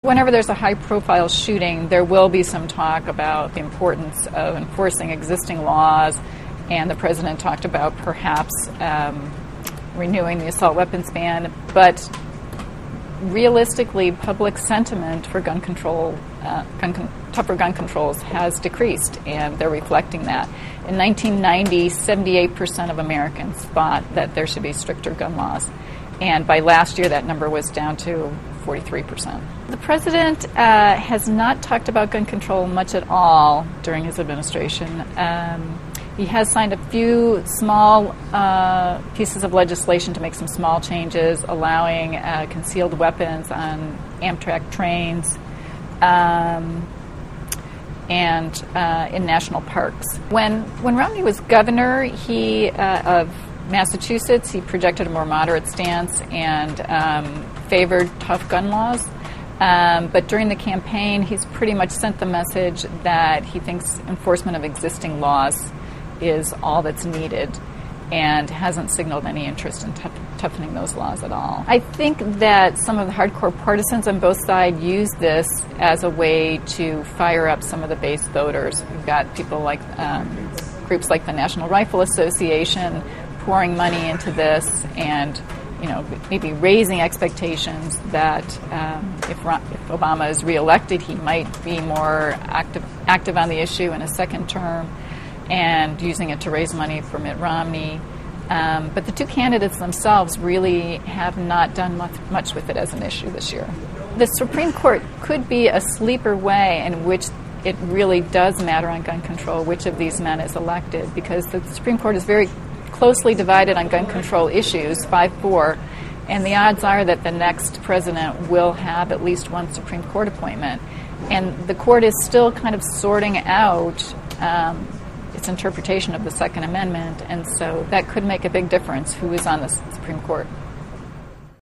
Whenever there's a high-profile shooting, there will be some talk about the importance of enforcing existing laws, and the president talked about perhaps renewing the assault weapons ban. But realistically, public sentiment for gun control, tougher gun controls has decreased, and they're reflecting that. In 1990, 78% of Americans thought that there should be stricter gun laws, and by last year that number was down to 43%. The president has not talked about gun control much at all during his administration. He has signed a few small pieces of legislation to make some small changes, allowing concealed weapons on Amtrak trains and in national parks. When Romney was governor of Massachusetts, he projected a more moderate stance and favored tough gun laws. But during the campaign, he's pretty much sent the message that he thinks enforcement of existing laws is all that's needed, and hasn't signaled any interest in toughening those laws at all. I think that some of the hardcore partisans on both sides use this as a way to fire up some of the base voters. We've got people like groups like the National Rifle Association pouring money into this, and maybe raising expectations that if Obama is reelected, he might be more active on the issue in a second term, and using it to raise money for Mitt Romney. But the two candidates themselves really have not done much with it as an issue this year. The Supreme Court could be a sleeper way in which it really does matter on gun control which of these men is elected, because the Supreme Court is very closely divided on gun control issues, 5-4, and the odds are that the next president will have at least one Supreme Court appointment. And the court is still kind of sorting out its interpretation of the Second Amendment, and so that could make a big difference who is on the Supreme Court.